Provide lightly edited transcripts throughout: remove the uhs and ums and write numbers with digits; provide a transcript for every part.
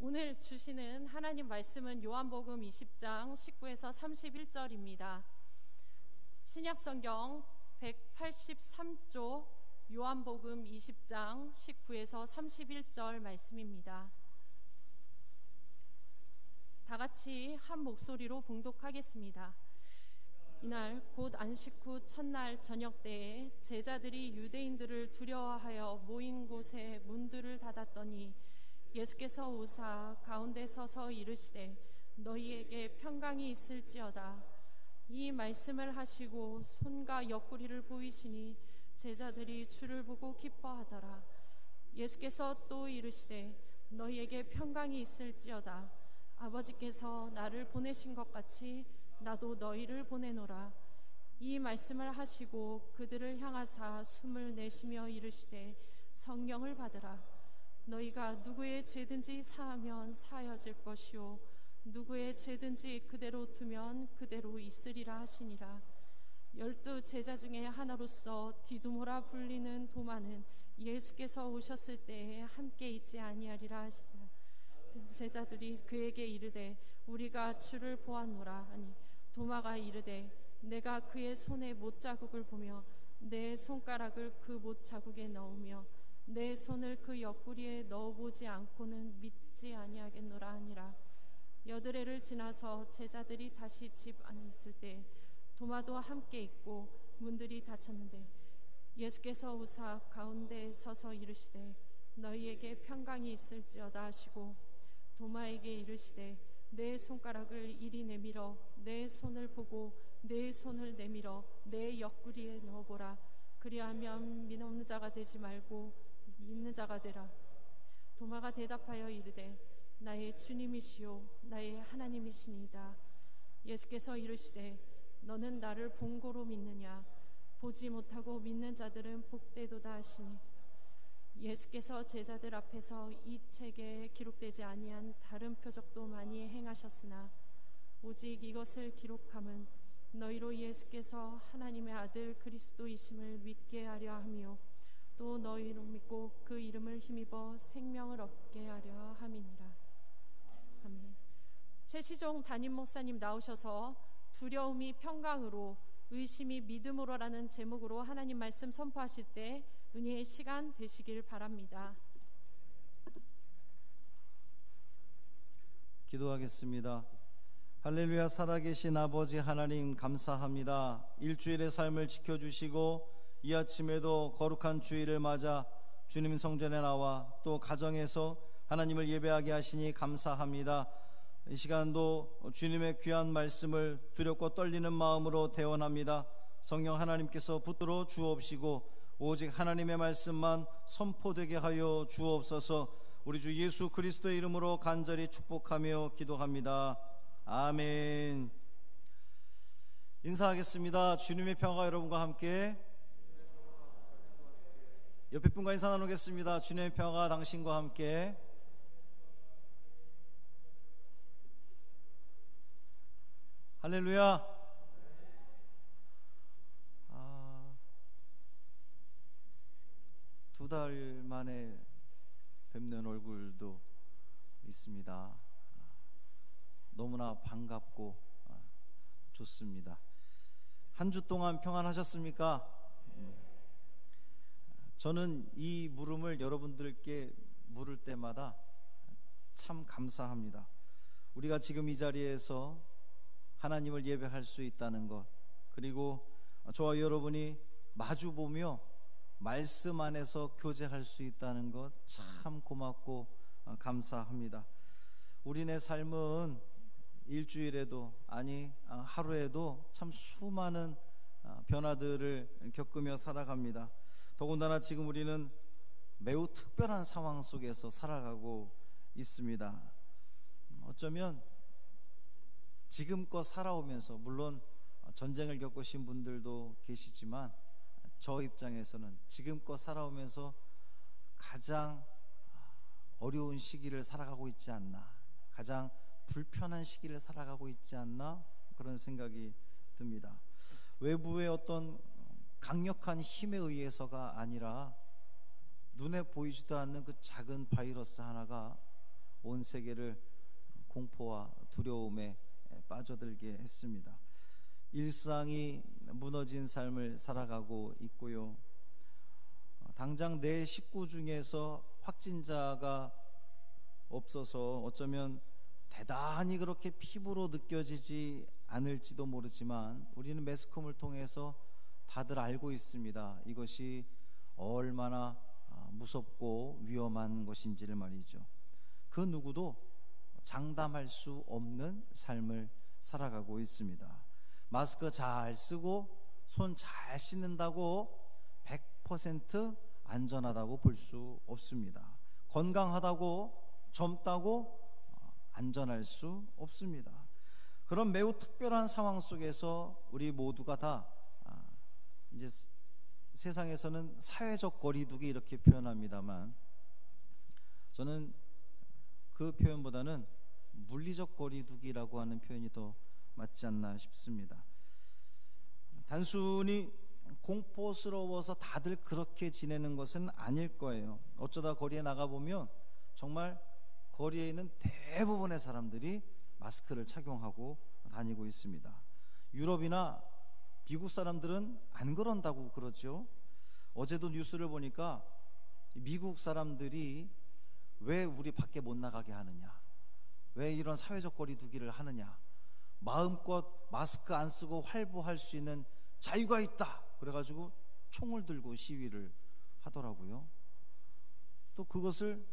오늘 주시는 하나님 말씀은 요한복음 20장 19에서 31절입니다. 신약성경 183조 요한복음 20장 19에서 31절 말씀입니다. 다 같이 한 목소리로 봉독하겠습니다. 이날 곧 안식 후 첫날 저녁 때에 제자들이 유대인들을 두려워하여 모인 곳에 문들을 닫았더니 예수께서 오사 가운데 서서 이르시되 너희에게 평강이 있을지어다. 이 말씀을 하시고 손과 옆구리를 보이시니 제자들이 주를 보고 기뻐하더라. 예수께서 또 이르시되 너희에게 평강이 있을지어다. 아버지께서 나를 보내신 것 같이 나도 너희를 보내노라. 이 말씀을 하시고 그들을 향하사 숨을 내쉬며 이르시되 성령을 받으라. 너희가 누구의 죄든지 사하면 사여질 것이요 누구의 죄든지 그대로 두면 그대로 있으리라 하시니라. 12 제자 중에 하나로서 디두모라 불리는 도마는 예수께서 오셨을 때에 함께 있지 아니하리라 하시니라. 제자들이 그에게 이르되 우리가 주를 보았노라 하니 도마가 이르되 내가 그의 손에 못자국을 보며 내 손가락을 그 못자국에 넣으며 내 손을 그 옆구리에 넣어보지 않고는 믿지 아니하겠노라 하니라. 여드레를 지나서 제자들이 다시 집 안에 있을 때 도마도 함께 있고 문들이 닫혔는데 예수께서 오사 가운데에 서서 이르시되 너희에게 평강이 있을지어다 하시고 도마에게 이르시되 내 손가락을 이리 내밀어 내 손을 보고 내 손을 내밀어 내 옆구리에 넣어보라. 그리하면 믿는 자가 되지 말고 믿는 자가 되라. 도마가 대답하여 이르되 나의 주님이시요 나의 하나님이시니이다. 예수께서 이르시되 너는 나를 본고로 믿느냐? 보지 못하고 믿는 자들은 복되도다 하시니 예수께서 제자들 앞에서 이 책에 기록되지 아니한 다른 표적도 많이 행하셨으나 오직 이것을 기록함은 너희로 예수께서 하나님의 아들 그리스도이심을 믿게 하려 함이요 또 너희로 믿고 그 이름을 힘입어 생명을 얻게 하려 함이니라. 아멘. 최시종 담임 목사님 나오셔서 두려움이 평강으로 의심이 믿음으로라는 제목으로 하나님 말씀 선포하실 때 은혜의 시간 되시길 바랍니다. 기도하겠습니다. 할렐루야. 살아계신 아버지 하나님 감사합니다. 일주일의 삶을 지켜주시고 이 아침에도 거룩한 주일을 맞아 주님 성전에 나와 또 가정에서 하나님을 예배하게 하시니 감사합니다. 이 시간도 주님의 귀한 말씀을 두렵고 떨리는 마음으로 대원합니다. 성령 하나님께서 붙들어 주옵시고 오직 하나님의 말씀만 선포되게 하여 주옵소서. 우리 주 예수 그리스도의 이름으로 간절히 축복하며 기도합니다. 아멘. 인사하겠습니다. 주님의 평화가 여러분과 함께. 옆에 분과 인사 나누겠습니다. 주님의 평화가 당신과 함께. 할렐루야. 두 달 만에 뵙는 얼굴도 있습니다. 너무나 반갑고 좋습니다. 한 주 동안 평안하셨습니까? 저는 이 물음을 여러분들께 물을 때마다 참 감사합니다. 우리가 지금 이 자리에서 하나님을 예배할 수 있다는 것, 그리고 저와 여러분이 마주보며 말씀 안에서 교제할 수 있다는 것 참 고맙고 감사합니다. 우리네 삶은 일주일에도 아니 하루에도 참 수많은 변화들을 겪으며 살아갑니다. 더군다나 지금 우리는 매우 특별한 상황 속에서 살아가고 있습니다. 어쩌면 지금껏 살아오면서 물론 전쟁을 겪으신 분들도 계시지만 저 입장에서는 지금껏 살아오면서 가장 어려운 시기를 살아가고 있지 않나, 가장 불편한 시기를 살아가고 있지 않나, 그런 생각이 듭니다. 외부의 어떤 강력한 힘에 의해서가 아니라 눈에 보이지도 않는 그 작은 바이러스 하나가 온 세계를 공포와 두려움에 빠져들게 했습니다. 일상이 무너진 삶을 살아가고 있고요. 당장 내 식구 중에서 확진자가 없어서 어쩌면 대단히 그렇게 피부로 느껴지지 않을지도 모르지만 우리는 매스컴을 통해서 다들 알고 있습니다. 이것이 얼마나 무섭고 위험한 것인지를 말이죠. 그 누구도 장담할 수 없는 삶을 살아가고 있습니다. 마스크 잘 쓰고 손 잘 씻는다고 100% 안전하다고 볼 수 없습니다. 건강하다고 젊다고 안전할 수 없습니다. 그런 매우 특별한 상황 속에서 우리 모두가 다 이제 세상에서는 사회적 거리두기 이렇게 표현합니다만 저는 그 표현보다는 물리적 거리두기라고 하는 표현이 더 맞지 않나 싶습니다. 단순히 공포스러워서 다들 그렇게 지내는 것은 아닐 거예요. 어쩌다 거리에 나가보면 정말 거리에 있는 대부분의 사람들이 마스크를 착용하고 다니고 있습니다. 유럽이나 미국 사람들은 안 그런다고 그러죠. 어제도 뉴스를 보니까 미국 사람들이 왜 우리 밖에 못 나가게 하느냐, 왜 이런 사회적 거리두기를 하느냐, 마음껏 마스크 안 쓰고 활보할 수 있는 자유가 있다 그래가지고 총을 들고 시위를 하더라고요. 또 그것을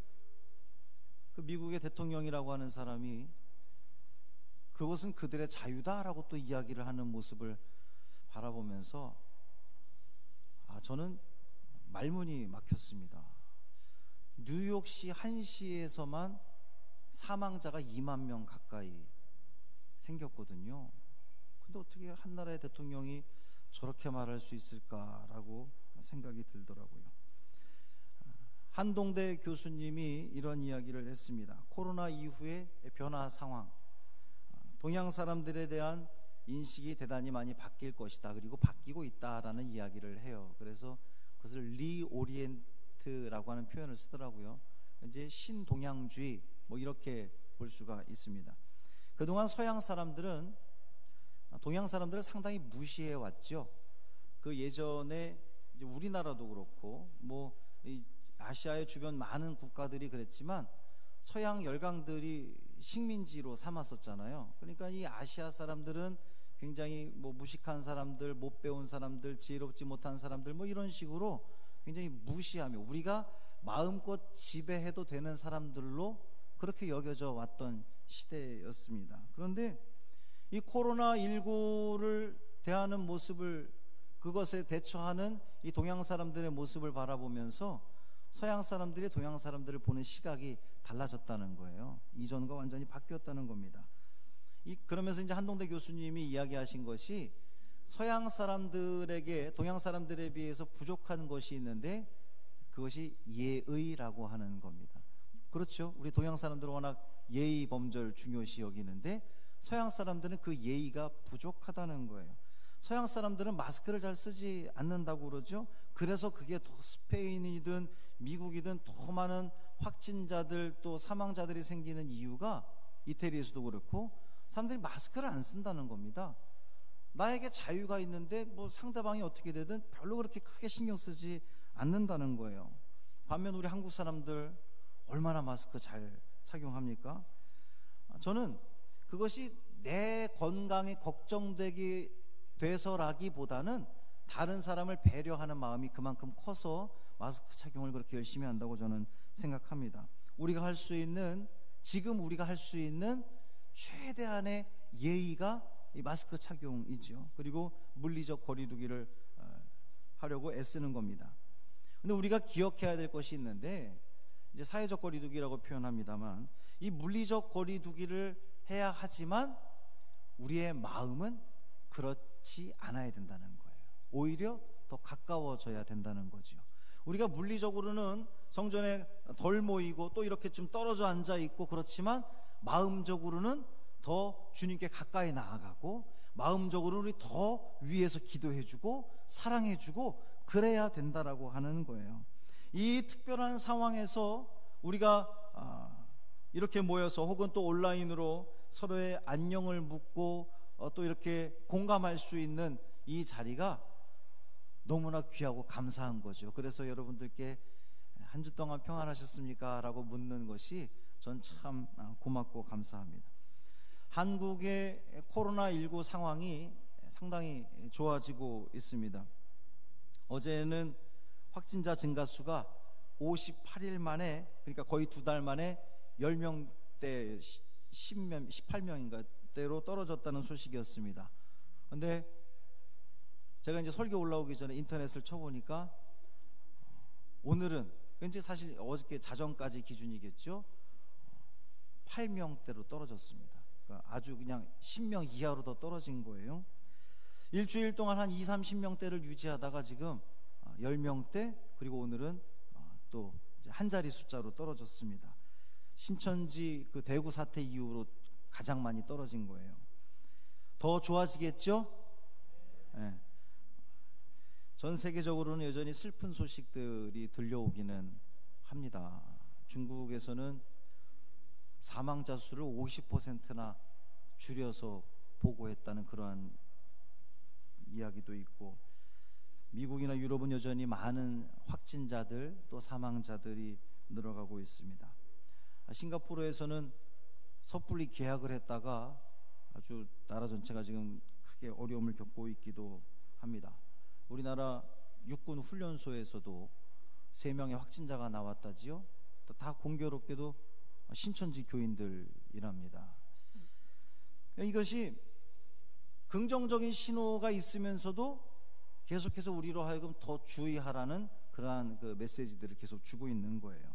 그 미국의 대통령이라고 하는 사람이 그것은 그들의 자유다라고 또 이야기를 하는 모습을 바라보면서 저는 말문이 막혔습니다. 뉴욕시 한 시에서만 사망자가 2만 명 가까이 생겼거든요. 근데 어떻게 한 나라의 대통령이 저렇게 말할 수 있을까라고 생각이 들더라고요. 한동대 교수님이 이런 이야기를 했습니다. 코로나 이후의 변화 상황, 동양 사람들에 대한 인식이 대단히 많이 바뀔 것이다, 그리고 바뀌고 있다라는 이야기를 해요. 그래서 그것을 리오리엔트라고 하는 표현을 쓰더라고요. 이제 신동양주의 뭐 이렇게 볼 수가 있습니다. 그동안 서양 사람들은 동양 사람들을 상당히 무시해 왔죠. 그 예전에 이제 우리나라도 그렇고 뭐 이 아시아의 주변 많은 국가들이 그랬지만 서양 열강들이 식민지로 삼았었잖아요. 그러니까 이 아시아 사람들은 굉장히 뭐 무식한 사람들, 못 배운 사람들, 지혜롭지 못한 사람들 뭐 이런 식으로 굉장히 무시하며 우리가 마음껏 지배해도 되는 사람들로 그렇게 여겨져 왔던 시대였습니다. 그런데 이 코로나19를 대하는 모습을, 그것에 대처하는 이 동양 사람들의 모습을 바라보면서 서양 사람들이 동양 사람들을 보는 시각이 달라졌다는 거예요. 이전과 완전히 바뀌었다는 겁니다. 그러면서 이제 한동대 교수님이 이야기하신 것이 서양 사람들에게 동양 사람들에 비해서 부족한 것이 있는데 그것이 예의라고 하는 겁니다. 그렇죠. 우리 동양 사람들은 워낙 예의 범절 중요시 여기는데 서양 사람들은 그 예의가 부족하다는 거예요. 서양 사람들은 마스크를 잘 쓰지 않는다고 그러죠. 그래서 그게 더 스페인이든 미국이든 더 많은 확진자들 또 사망자들이 생기는 이유가 이태리에서도 그렇고 사람들이 마스크를 안 쓴다는 겁니다. 나에게 자유가 있는데 뭐 상대방이 어떻게 되든 별로 그렇게 크게 신경 쓰지 않는다는 거예요. 반면 우리 한국 사람들 얼마나 마스크 잘 착용합니까? 저는 그것이 내 건강에 걱정되기 돼서라기보다는 다른 사람을 배려하는 마음이 그만큼 커서 마스크 착용을 그렇게 열심히 한다고 저는 생각합니다. 우리가 할 수 있는, 지금 우리가 할 수 있는 최대한의 예의가 이 마스크 착용이죠. 그리고 물리적 거리두기를 하려고 애쓰는 겁니다. 근데 우리가 기억해야 될 것이 있는데 이제 사회적 거리두기라고 표현합니다만 이 물리적 거리두기를 해야 하지만 우리의 마음은 그렇지 않아야 된다는 거예요. 오히려 더 가까워져야 된다는 거죠. 우리가 물리적으로는 성전에 덜 모이고 또 이렇게 좀 떨어져 앉아 있고 그렇지만 마음적으로는 더 주님께 가까이 나아가고 마음적으로는 우리 더 위에서 기도해주고 사랑해주고 그래야 된다라고 하는 거예요. 이 특별한 상황에서 우리가 이렇게 모여서 혹은 또 온라인으로 서로의 안녕을 묻고 또 이렇게 공감할 수 있는 이 자리가 너무나 귀하고 감사한 거죠. 그래서 여러분들께 한 주 동안 평안하셨습니까? 라고 묻는 것이 전 참 고맙고 감사합니다. 한국의 코로나19 상황이 상당히 좋아지고 있습니다. 어제는 확진자 증가수가 58일 만에, 그러니까 거의 2달 만에 10명대 18명인가 대로 떨어졌다는 소식이었습니다. 근데 제가 이제 설교 올라오기 전에 인터넷을 쳐보니까 오늘은, 이제 사실 어저께 자정까지 기준이겠죠, 8명대로 떨어졌습니다. 그러니까 아주 그냥 10명 이하로 더 떨어진 거예요. 일주일 동안 한 20-30명대를 유지하다가 지금 10명대, 그리고 오늘은 또 한 자리 숫자로 떨어졌습니다. 신천지 그 대구 사태 이후로 가장 많이 떨어진 거예요. 더 좋아지겠죠? 네. 전 세계적으로는 여전히 슬픈 소식들이 들려오기는 합니다. 중국에서는 사망자 수를 50%나 줄여서 보고했다는 그러한 이야기도 있고, 미국이나 유럽은 여전히 많은 확진자들 또 사망자들이 늘어가고 있습니다. 싱가포르에서는 섣불리 개학을 했다가 아주 나라 전체가 지금 크게 어려움을 겪고 있기도 합니다. 우리나라 육군 훈련소에서도 3명의 확진자가 나왔다지요. 다 공교롭게도 신천지 교인들이랍니다. 이것이 긍정적인 신호가 있으면서도 계속해서 우리로 하여금 더 주의하라는 그러한 그 메시지들을 계속 주고 있는 거예요.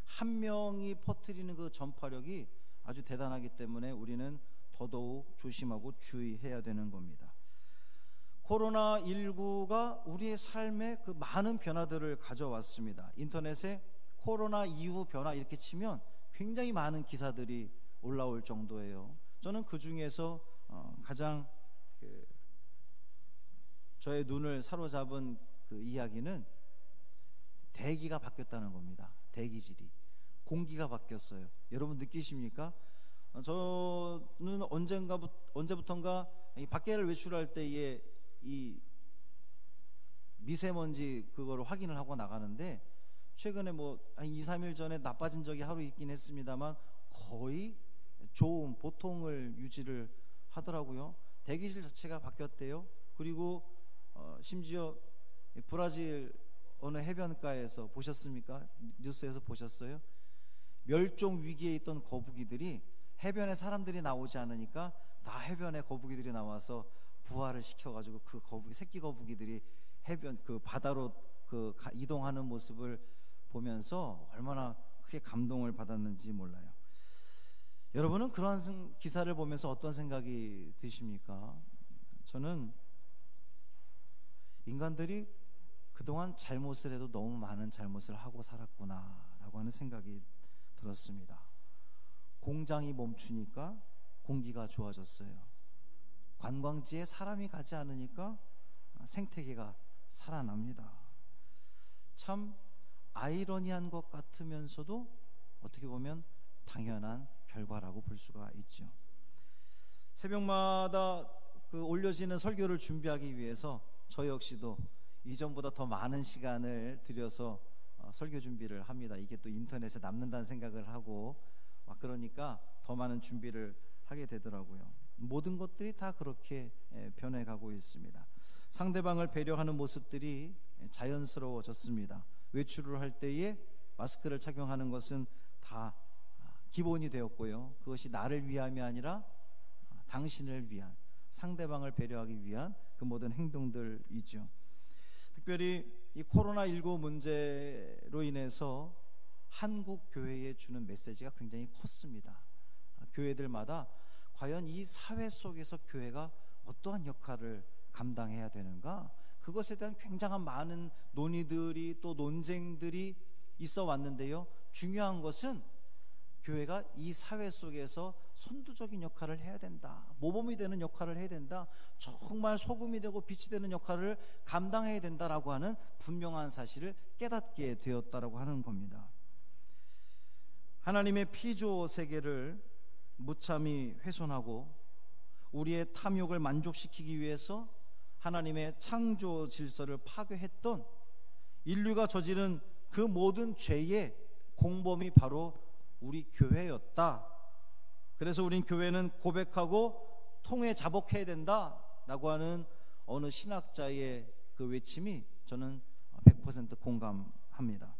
한 명이 퍼뜨리는 그 전파력이 아주 대단하기 때문에 우리는 더더욱 조심하고 주의해야 되는 겁니다. 코로나19가 우리의 삶에 그 많은 변화들을 가져왔습니다. 인터넷에 코로나 이후 변화 이렇게 치면 굉장히 많은 기사들이 올라올 정도예요. 저는 그 중에서 가장 저의 눈을 사로잡은 그 이야기는 대기가 바뀌었다는 겁니다. 대기질이, 공기가 바뀌었어요. 여러분 느끼십니까? 저는 언제부턴가 밖에를 외출할 때에 이 미세먼지 그거를 확인을 하고 나가는데, 최근에 한 2-3일 전에 나빠진 적이 하루 있긴 했습니다만 거의 좋은 보통을 유지를 하더라고요. 대기질 자체가 바뀌었대요. 그리고 심지어 브라질 어느 해변가에서 보셨습니까? 뉴스에서 보셨어요? 멸종 위기에 있던 거북이들이 해변에 사람들이 나오지 않으니까 다 해변에 거북이들이 나와서 부화를 시켜가지고 그 거북이, 새끼 거북이들이 해변 그 바다로 이동하는 모습을 보면서 얼마나 크게 감동을 받았는지 몰라요. 여러분은 그러한 기사를 보면서 어떤 생각이 드십니까? 저는 인간들이 그동안 잘못을 해도 너무 많은 잘못을 하고 살았구나라고 하는 생각이 들었습니다. 공장이 멈추니까 공기가 좋아졌어요. 관광지에 사람이 가지 않으니까 생태계가 살아납니다. 참 아이러니한 것 같으면서도 어떻게 보면 당연한 결과라고 볼 수가 있죠. 새벽마다 올려지는 설교를 준비하기 위해서 저 역시도 이전보다 더 많은 시간을 들여서 설교 준비를 합니다. 이게 또 인터넷에 남는다는 생각을 하고 그러니까 더 많은 준비를 하게 되더라고요. 모든 것들이 다 그렇게 변해가고 있습니다. 상대방을 배려하는 모습들이 자연스러워졌습니다. 외출을 할 때에 마스크를 착용하는 것은 다 기본이 되었고요. 그것이 나를 위함이 아니라 당신을 위한, 상대방을 배려하기 위한 그 모든 행동들이죠. 특별히 이 코로나19 문제로 인해서 한국 교회에 주는 메시지가 굉장히 컸습니다. 교회들마다 과연 이 사회 속에서 교회가 어떠한 역할을 감당해야 되는가, 그것에 대한 굉장한 많은 논의들이 또 논쟁들이 있어 왔는데요. 중요한 것은 교회가 이 사회 속에서 선두적인 역할을 해야 된다, 모범이 되는 역할을 해야 된다, 정말 소금이 되고 빛이 되는 역할을 감당해야 된다라고 하는 분명한 사실을 깨닫게 되었다라고 하는 겁니다. 하나님의 피조 세계를 무참히 훼손하고 우리의 탐욕을 만족시키기 위해서 하나님의 창조 질서를 파괴했던 인류가 저지른 그 모든 죄의 공범이 바로 우리 교회였다. 그래서 우린 교회는 고백하고 통회 자복해야 된다라고 하는 어느 신학자의 그 외침이 저는 100% 공감합니다.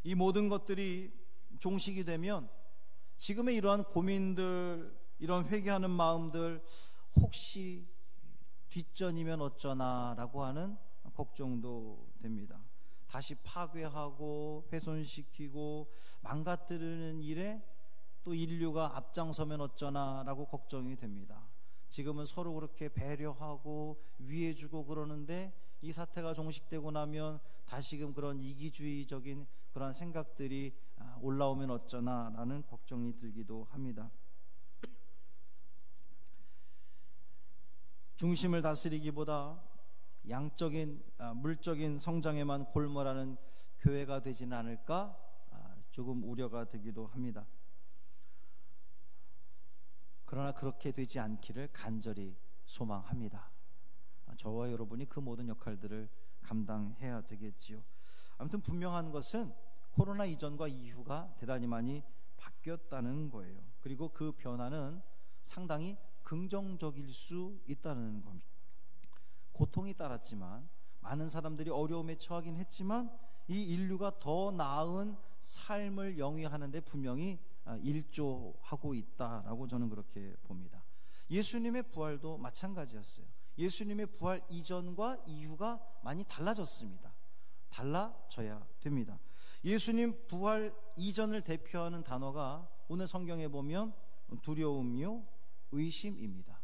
이 모든 것들이 종식이 되면 지금의 이러한 고민들, 이런 회개하는 마음들, 혹시 뒷전이면 어쩌나라고 하는 걱정도 됩니다. 다시 파괴하고 훼손시키고 망가뜨리는 일에 또 인류가 앞장서면 어쩌나라고 걱정이 됩니다. 지금은 서로 그렇게 배려하고 위해주고 그러는데 이 사태가 종식되고 나면 다시금 그런 이기주의적인 그런 생각들이 올라오면 어쩌나라는 걱정이 들기도 합니다. 중심을 다스리기보다 양적인 물적인 성장에만 골몰하는 교회가 되지는 않을까 조금 우려가 되기도 합니다. 그러나 그렇게 되지 않기를 간절히 소망합니다. 저와 여러분이 그 모든 역할들을 감당해야 되겠지요. 아무튼 분명한 것은 코로나 이전과 이후가 대단히 많이 바뀌었다는 거예요. 그리고 그 변화는 상당히 긍정적일 수 있다는 겁니다. 고통이 따랐지만, 많은 사람들이 어려움에 처하긴 했지만 이 인류가 더 나은 삶을 영위하는 데 분명히 일조하고 있다라고 저는 그렇게 봅니다. 예수님의 부활도 마찬가지였어요. 예수님의 부활 이전과 이후가 많이 달라졌습니다. 달라져야 됩니다. 예수님 부활 이전을 대표하는 단어가 오늘 성경에 보면 두려움이요, 의심입니다.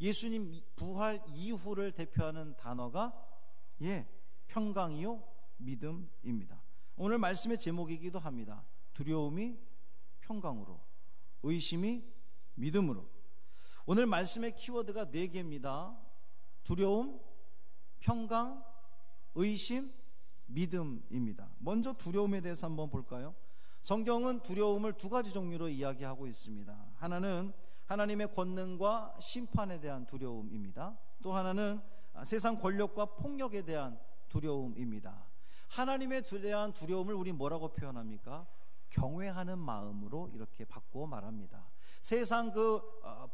예수님 부활 이후를 대표하는 단어가 평강이요, 믿음입니다. 오늘 말씀의 제목이기도 합니다. 두려움이 평강으로, 의심이 믿음으로. 오늘 말씀의 키워드가 4개입니다. 두려움, 평강, 의심, 믿음입니다. 먼저 두려움에 대해서 한번 볼까요? 성경은 두려움을 2가지 종류로 이야기하고 있습니다. 하나는 하나님의 권능과 심판에 대한 두려움입니다. 또 하나는 세상 권력과 폭력에 대한 두려움입니다. 하나님에 대한 두려움을 우리 뭐라고 표현합니까? 경외하는 마음으로 이렇게 바꾸어 말합니다. 세상 그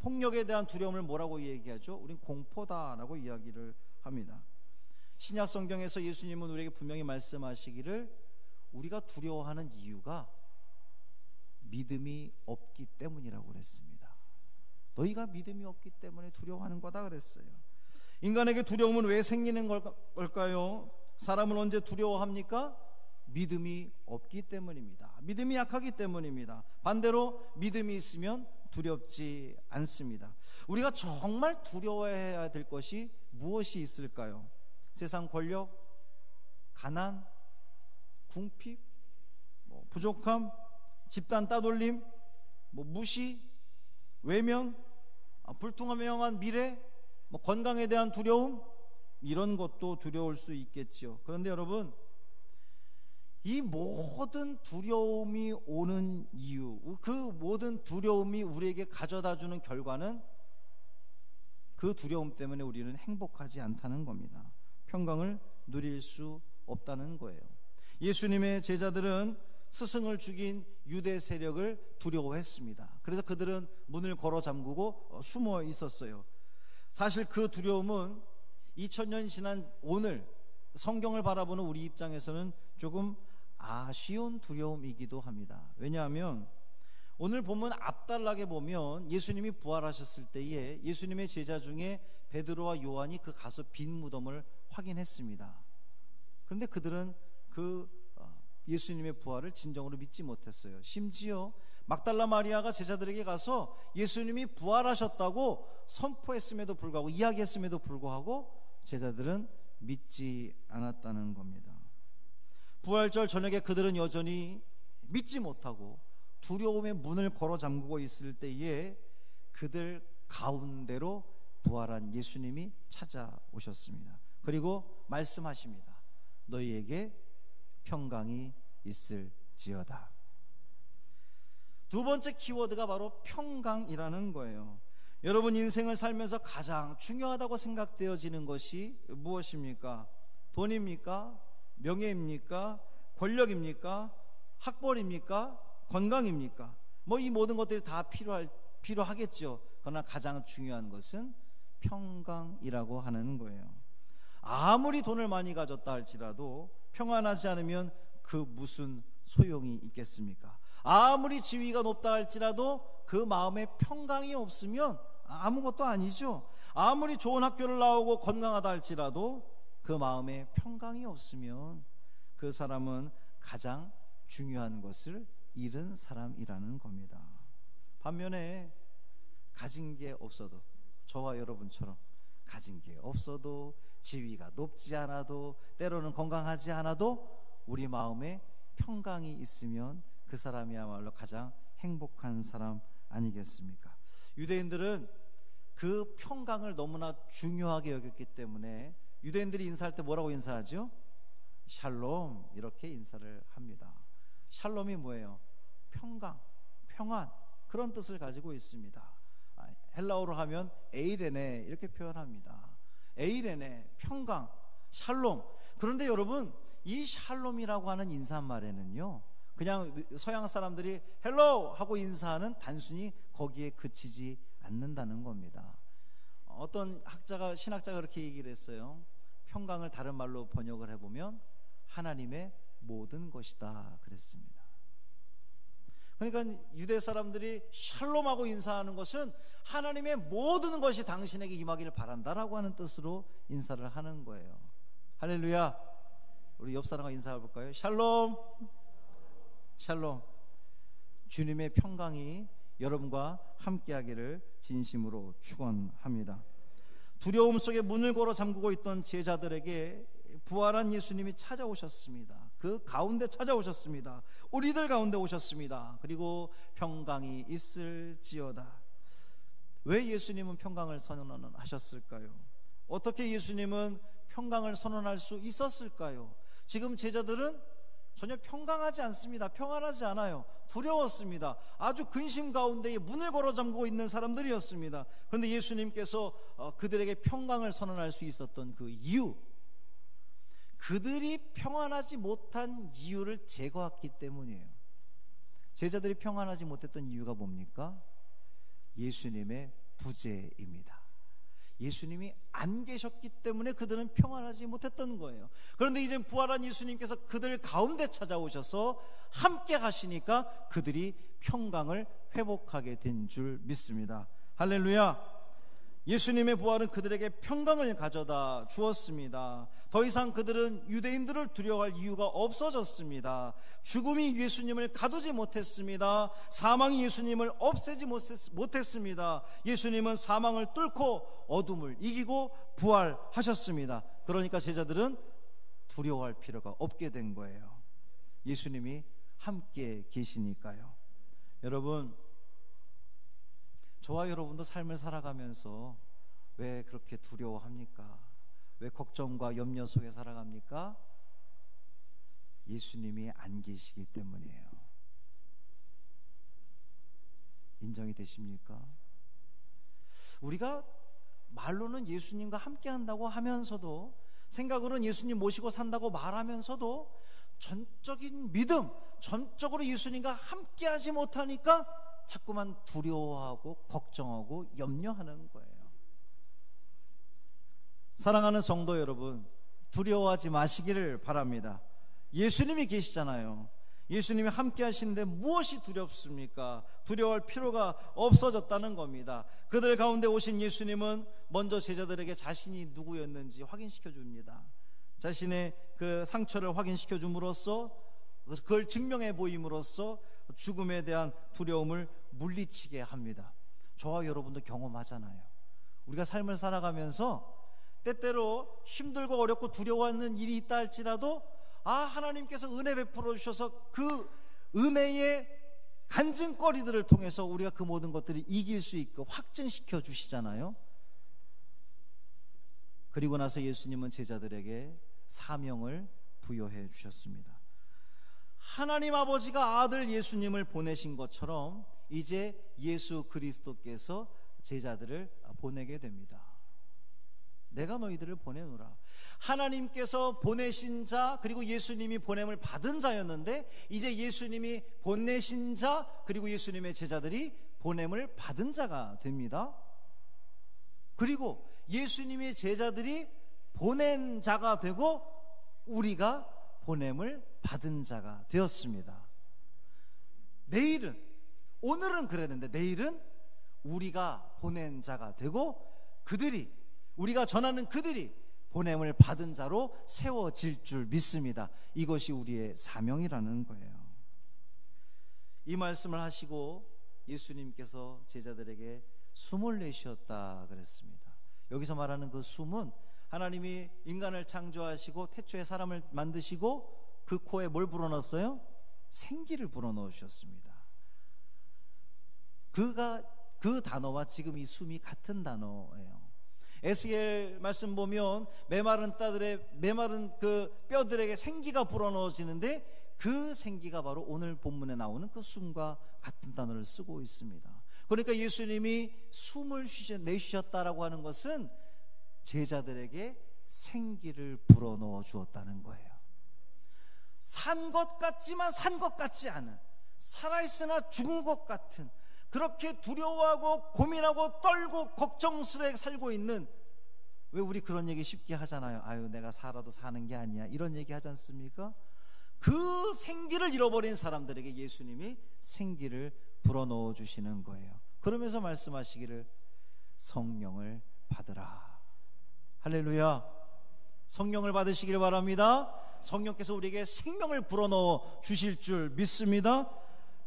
폭력에 대한 두려움을 뭐라고 얘기하죠? 우린 공포다라고 이야기를 합니다. 신약 성경에서 예수님은 우리에게 분명히 말씀하시기를 우리가 두려워하는 이유가 믿음이 없기 때문이라고 그랬습니다. 너희가 믿음이 없기 때문에 두려워하는 거다 그랬어요. 인간에게 두려움은 왜 생기는 걸까요? 사람은 언제 두려워합니까? 믿음이 없기 때문입니다. 믿음이 약하기 때문입니다. 반대로 믿음이 있으면 두렵지 않습니다. 우리가 정말 두려워해야 될 것이 무엇이 있을까요? 세상 권력, 가난, 궁핍, 부족함, 집단 따돌림, 무시, 외면, 불투명한 미래, 건강에 대한 두려움, 이런 것도 두려울 수 있겠죠. 그런데 여러분, 이 모든 두려움이 오는 이유, 그 모든 두려움이 우리에게 가져다주는 결과는 그 두려움 때문에 우리는 행복하지 않다는 겁니다. 평강을 누릴 수 없다는 거예요. 예수님의 제자들은 스승을 죽인 유대 세력을 두려워했습니다. 그래서 그들은 문을 걸어 잠그고 숨어 있었어요. 사실 그 두려움은 2000년 지난 오늘 성경을 바라보는 우리 입장에서는 조금 아쉬운 두려움이기도 합니다. 왜냐하면 오늘 본문 앞달락에 보면 예수님이 부활하셨을 때에 예수님의 제자 중에 베드로와 요한이 그 가서 빈 무덤을 확인했습니다. 그런데 그들은 그 예수님의 부활을 진정으로 믿지 못했어요. 심지어 막달라 마리아가 제자들에게 가서 예수님이 부활하셨다고 선포했음에도 불구하고, 이야기했음에도 불구하고 제자들은 믿지 않았다는 겁니다. 부활절 저녁에 그들은 여전히 믿지 못하고 두려움의 문을 걸어 잠그고 있을 때에 그들 가운데로 부활한 예수님이 찾아오셨습니다. 그리고 말씀하십니다. 너희에게 평강이 있을지어다. 두 번째 키워드가 바로 평강이라는 거예요. 여러분 인생을 살면서 가장 중요하다고 생각되어지는 것이 무엇입니까? 돈입니까? 명예입니까? 권력입니까? 학벌입니까? 건강입니까? 이 모든 것들이 다 필요하겠죠. 그러나 가장 중요한 것은 평강이라고 하는 거예요. 아무리 돈을 많이 가졌다 할지라도 평안하지 않으면 그 무슨 소용이 있겠습니까? 아무리 지위가 높다 할지라도 그 마음에 평강이 없으면 아무것도 아니죠. 아무리 좋은 학교를 나오고 건강하다 할지라도 그 마음에 평강이 없으면 그 사람은 가장 중요한 것을 잃은 사람이라는 겁니다. 반면에 가진 게 없어도, 저와 여러분처럼 가진 게 없어도, 지위가 높지 않아도, 때로는 건강하지 않아도 우리 마음에 평강이 있으면 그 사람이야말로 가장 행복한 사람 아니겠습니까? 유대인들은 그 평강을 너무나 중요하게 여겼기 때문에 유대인들이 인사할 때 뭐라고 인사하죠? 샬롬, 이렇게 인사를 합니다. 샬롬이 뭐예요? 평강, 평안, 그런 뜻을 가지고 있습니다. 헬라어로 하면 에이레네 이렇게 표현합니다. 에이레네, 평강, 샬롬. 그런데 여러분, 이 샬롬이라고 하는 인사말에는요, 그냥 서양 사람들이 헬로 하고 인사하는 단순히 거기에 그치지 않는다는 겁니다. 어떤 신학자가 그렇게 얘기를 했어요. 평강을 다른 말로 번역을 해보면 하나님의 모든 것이다 그랬습니다. 그러니까 유대 사람들이 샬롬하고 인사하는 것은 하나님의 모든 것이 당신에게 임하기를 바란다라고 하는 뜻으로 인사를 하는 거예요. 할렐루야. 우리 옆 사람과 인사해 볼까요? 샬롬. 샬롬. 주님의 평강이 여러분과 함께하기를 진심으로 축원합니다. 두려움 속에 문을 걸어 잠그고 있던 제자들에게 부활한 예수님이 찾아오셨습니다. 그 가운데 찾아오셨습니다. 우리들 가운데 오셨습니다. 그리고 평강이 있을지어다. 왜 예수님은 평강을 선언하셨을까요? 어떻게 예수님은 평강을 선언할 수 있었을까요? 지금 제자들은 전혀 평강하지 않습니다. 평안하지 않아요. 두려웠습니다. 아주 근심 가운데에 문을 걸어 잠그고 있는 사람들이었습니다. 그런데 예수님께서 그들에게 평강을 선언할 수 있었던 그 이유, 그들이 평안하지 못한 이유를 제거했기 때문이에요. 제자들이 평안하지 못했던 이유가 뭡니까? 예수님의 부재입니다. 예수님이 안 계셨기 때문에 그들은 평안하지 못했던 거예요. 그런데 이제 부활한 예수님께서 그들 가운데 찾아오셔서 함께 하시니까 그들이 평강을 회복하게 된 줄 믿습니다. 할렐루야. 예수님의 부활은 그들에게 평강을 가져다 주었습니다. 더 이상 그들은 유대인들을 두려워할 이유가 없어졌습니다. 죽음이 예수님을 가두지 못했습니다. 사망이 예수님을 없애지 못했습니다. 예수님은 사망을 뚫고 어둠을 이기고 부활하셨습니다. 그러니까 제자들은 두려워할 필요가 없게 된 거예요. 예수님이 함께 계시니까요. 여러분, 저와 여러분도 삶을 살아가면서 왜 그렇게 두려워합니까? 왜 걱정과 염려 속에 살아갑니까? 예수님이 안 계시기 때문이에요. 인정이 되십니까? 우리가 말로는 예수님과 함께 한다고 하면서도, 생각으로는 예수님 모시고 산다고 말하면서도 전적인 믿음, 전적으로 예수님과 함께 하지 못하니까 자꾸만 두려워하고 걱정하고 염려하는 거예요. 사랑하는 성도 여러분, 두려워하지 마시기를 바랍니다. 예수님이 계시잖아요. 예수님이 함께 하시는데 무엇이 두렵습니까? 두려워할 필요가 없어졌다는 겁니다. 그들 가운데 오신 예수님은 먼저 제자들에게 자신이 누구였는지 확인시켜 줍니다. 자신의 그 상처를 확인시켜 줌으로써, 그걸 증명해 보임으로써 죽음에 대한 두려움을 물리치게 합니다. 저와 여러분도 경험하잖아요. 우리가 삶을 살아가면서 때때로 힘들고 어렵고 두려워하는 일이 있다 할지라도 하나님께서 은혜 베풀어 주셔서 그 은혜의 간증거리들을 통해서 우리가 그 모든 것들을 이길 수 있고 확증시켜 주시잖아요. 그리고 나서 예수님은 제자들에게 사명을 부여해 주셨습니다. 하나님 아버지가 아들 예수님을 보내신 것처럼 이제 예수 그리스도께서 제자들을 보내게 됩니다. 내가 너희들을 보내노라. 하나님께서 보내신 자, 그리고 예수님이 보냄을 받은 자였는데 이제 예수님이 보내신 자, 그리고 예수님의 제자들이 보냄을 받은 자가 됩니다. 그리고 예수님의 제자들이 보낸 자가 되고 우리가 보냄을 받은 자가 되었습니다. 내일은, 오늘은 그랬는데 내일은 우리가 보낸 자가 되고 그들이, 우리가 전하는 그들이 보냄을 받은 자로 세워질 줄 믿습니다. 이것이 우리의 사명이라는 거예요. 이 말씀을 하시고 예수님께서 제자들에게 숨을 내쉬었다 그랬습니다. 여기서 말하는 그 숨은 하나님이 인간을 창조하시고 태초에 사람을 만드시고 그 코에 뭘 불어넣었어요? 생기를 불어넣으셨습니다. 그 단어와 지금 이 숨이 같은 단어예요. 에스겔 말씀 보면 메마른 그 뼈들에게 생기가 불어넣어지는데 그 생기가 바로 오늘 본문에 나오는 그 숨과 같은 단어를 쓰고 있습니다. 그러니까 예수님이 숨을 내쉬셨다라고 하는 것은 제자들에게 생기를 불어넣어 주었다는 거예요. 산 것 같지만 산 것 같지 않은, 살아있으나 죽은 것 같은, 그렇게 두려워하고 고민하고 떨고 걱정스레 살고 있는, 왜 우리 그런 얘기 쉽게 하잖아요. 아유, 내가 살아도 사는 게 아니야, 이런 얘기 하지 않습니까? 그 생기를 잃어버린 사람들에게 예수님이 생기를 불어넣어 주시는 거예요. 그러면서 말씀하시기를 성령을 받으라. 할렐루야. 성령을 받으시길 바랍니다. 성령께서 우리에게 생명을 불어넣어 주실 줄 믿습니다.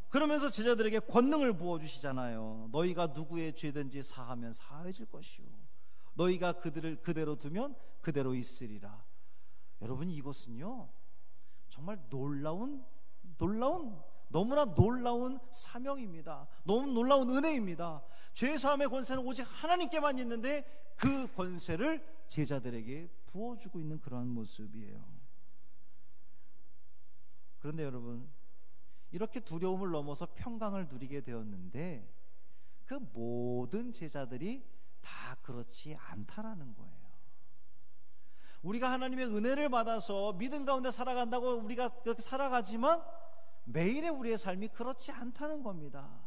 그러면서 제자들에게 권능을 부어주시잖아요. 너희가 누구의 죄든지 사하면 사해질 것이요, 너희가 그들을 그대로 두면 그대로 있으리라. 여러분, 이것은요 정말 너무나 놀라운 사명입니다. 너무 놀라운 은혜입니다. 죄사함의 권세는 오직 하나님께만 있는데 그 권세를 제자들에게 부어주고 있는 그러한 모습이에요. 그런데 여러분, 이렇게 두려움을 넘어서 평강을 누리게 되었는데 그 모든 제자들이 다 그렇지 않다라는 거예요. 우리가 하나님의 은혜를 받아서 믿음 가운데 살아간다고 우리가 그렇게 살아가지만 매일의 우리의 삶이 그렇지 않다는 겁니다.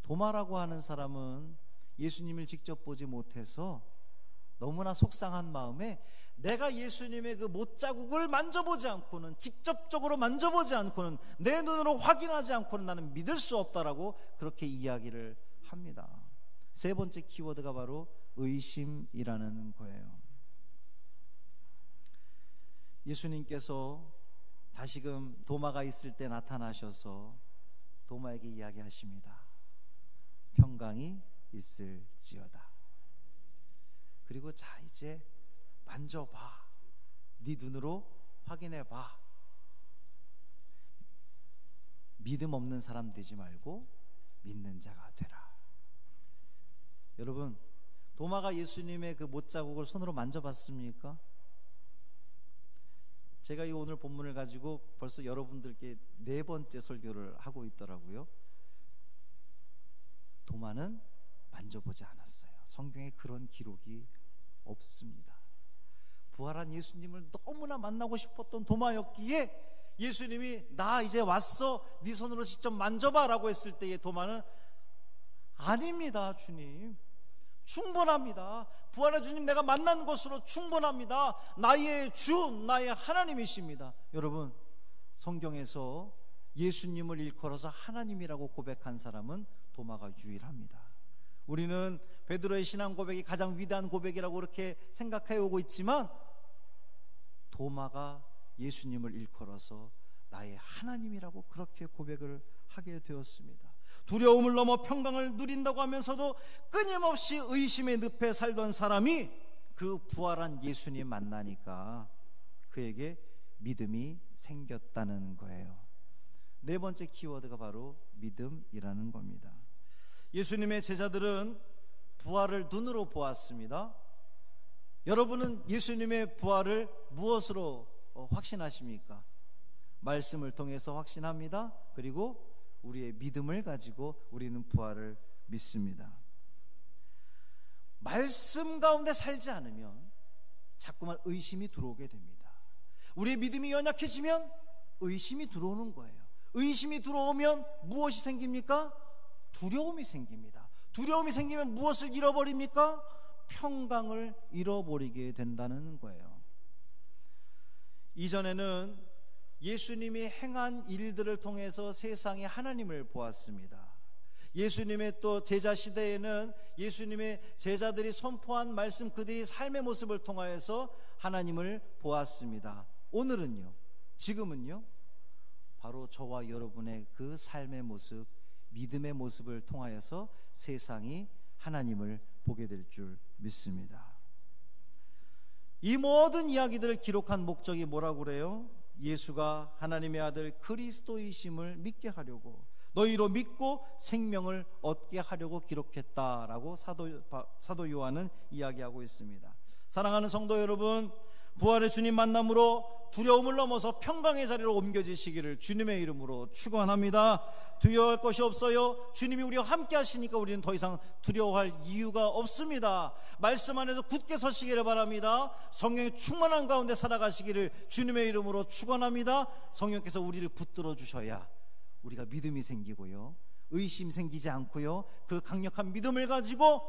도마라고 하는 사람은 예수님을 직접 보지 못해서 너무나 속상한 마음에 내가 예수님의 그 못자국을 만져보지 않고는, 직접적으로 만져보지 않고는, 내 눈으로 확인하지 않고는 나는 믿을 수 없다라고 그렇게 이야기를 합니다. 세 번째 키워드가 바로 의심이라는 거예요. 예수님께서 다시금 도마가 있을 때 나타나셔서 도마에게 이야기하십니다. 평강이 있을지어다. 그리고 자, 이제 만져봐. 네 눈으로 확인해봐. 믿음 없는 사람 되지 말고 믿는 자가 되라. 여러분, 도마가 예수님의 그 못자국을 손으로 만져봤습니까? 제가 이 오늘 본문을 가지고 벌써 여러분들께 4번째 설교를 하고 있더라고요. 도마는 만져보지 않았어요. 성경에 그런 기록이 없습니다. 부활한 예수님을 너무나 만나고 싶었던 도마였기에 예수님이 나 이제 왔어, 네 손으로 직접 만져봐 라고 했을 때의 도마는 아닙니다. 주님, 충분합니다. 부활의 주님 내가 만난 것으로 충분합니다. 나의 주, 나의 하나님이십니다. 여러분, 성경에서 예수님을 일컬어서 하나님이라고 고백한 사람은 도마가 유일합니다. 우리는 베드로의 신앙 고백이 가장 위대한 고백이라고 그렇게 생각해 오고 있지만 도마가 예수님을 일컬어서 나의 하나님이라고 그렇게 고백을 하게 되었습니다. 두려움을 넘어 평강을 누린다고 하면서도 끊임없이 의심의 늪에 살던 사람이 그 부활한 예수님 만나니까 그에게 믿음이 생겼다는 거예요. 4번째 키워드가 바로 믿음이라는 겁니다. 예수님의 제자들은 부활을 눈으로 보았습니다. 여러분은 예수님의 부활을 무엇으로 확신하십니까? 말씀을 통해서 확신합니다. 그리고 우리의 믿음을 가지고 우리는 부활을 믿습니다. 말씀 가운데 살지 않으면 자꾸만 의심이 들어오게 됩니다. 우리의 믿음이 연약해지면 의심이 들어오는 거예요. 의심이 들어오면 무엇이 생깁니까? 두려움이 생깁니다. 두려움이 생기면 무엇을 잃어버립니까? 평강을 잃어버리게 된다는 거예요. 이전에는 예수님이 행한 일들을 통해서 세상에 하나님을 보았습니다. 예수님의 또 제자 시대에는 예수님의 제자들이 선포한 말씀, 그들이 삶의 모습을 통하여서 하나님을 보았습니다. 오늘은요, 지금은요, 바로 저와 여러분의 그 삶의 모습, 믿음의 모습을 통하여서 세상이 하나님을 보게 될 줄 믿습니다. 이 모든 이야기들을 기록한 목적이 뭐라고 그래요? 예수가 하나님의 아들 그리스도이심을 믿게 하려고, 너희로 믿고 생명을 얻게 하려고 기록했다라고 사도 요한은 이야기하고 있습니다. 사랑하는 성도 여러분, 부활의 주님 만남으로 두려움을 넘어서 평강의 자리로 옮겨지시기를 주님의 이름으로 축원합니다. 두려워할 것이 없어요. 주님이 우리와 함께 하시니까 우리는 더 이상 두려워할 이유가 없습니다. 말씀 안에서 굳게 서시기를 바랍니다. 성령의 충만한 가운데 살아가시기를 주님의 이름으로 축원합니다. 성령께서 우리를 붙들어 주셔야 우리가 믿음이 생기고요, 의심 생기지 않고요, 그 강력한 믿음을 가지고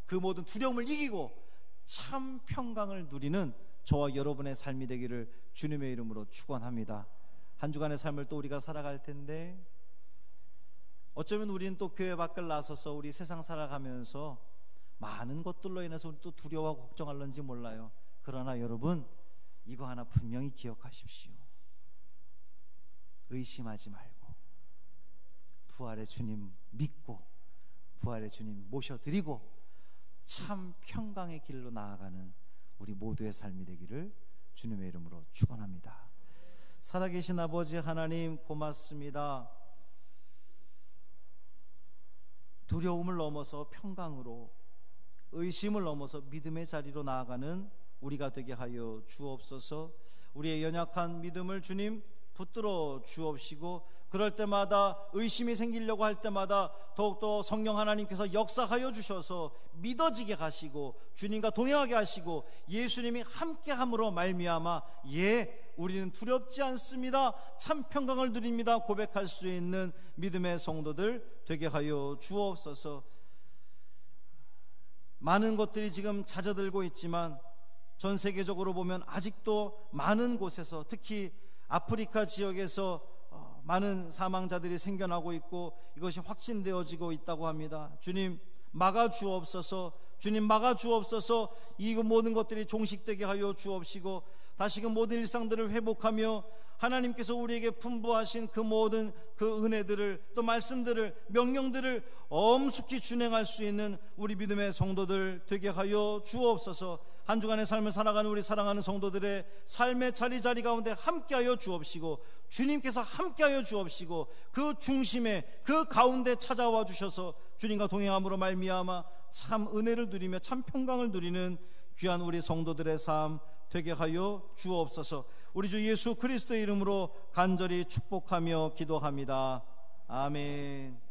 그 모든 두려움을 이기고 참 평강을 누리는 저와 여러분의 삶이 되기를 주님의 이름으로 축원합니다. 한 주간의 삶을 또 우리가 살아갈 텐데, 어쩌면 우리는 또 교회 밖을 나서서 우리 세상 살아가면서 많은 것들로 인해서 또 두려워하고 걱정할런지 몰라요. 그러나 여러분, 이거 하나 분명히 기억하십시오. 의심하지 말고 부활의 주님 믿고 부활의 주님 모셔드리고 참 평강의 길로 나아가는 우리 모두의 삶이 되기를 주님의 이름으로 축원합니다. 살아계신 아버지 하나님, 고맙습니다. 두려움을 넘어서 평강으로, 의심을 넘어서 믿음의 자리로 나아가는 우리가 되게 하여 주옵소서. 우리의 연약한 믿음을 주님 붙들어 주옵시고, 그럴 때마다 의심이 생기려고 할 때마다 더욱더 성령 하나님께서 역사하여 주셔서 믿어지게 하시고 주님과 동행하게 하시고 예수님이 함께함으로 말미암아 우리는 두렵지 않습니다, 참 평강을 누립니다 고백할 수 있는 믿음의 성도들 되게 하여 주옵소서. 많은 것들이 지금 잦아들고 있지만 전 세계적으로 보면 아직도 많은 곳에서, 특히 아프리카 지역에서 많은 사망자들이 생겨나고 있고 이것이 확진되어지고 있다고 합니다. 주님 막아 주옵소서. 주님 막아 주옵소서. 이 모든 것들이 종식되게 하여 주옵시고 다시금 모든 일상들을 회복하며 하나님께서 우리에게 분부하신 그 모든 그 은혜들을, 또 말씀들을, 명령들을 엄숙히 준행할 수 있는 우리 믿음의 성도들 되게 하여 주옵소서. 한 주간의 삶을 살아가는 우리 사랑하는 성도들의 삶의 자리 가운데 함께하여 주옵시고 주님께서 함께하여 주옵시고 그 중심에, 그 가운데 찾아와 주셔서 주님과 동행함으로 말미암아 참 은혜를 누리며 참 평강을 누리는 귀한 우리 성도들의 삶 되게 하여 주옵소서. 우리 주 예수 그리스도의 이름으로 간절히 축복하며 기도합니다. 아멘.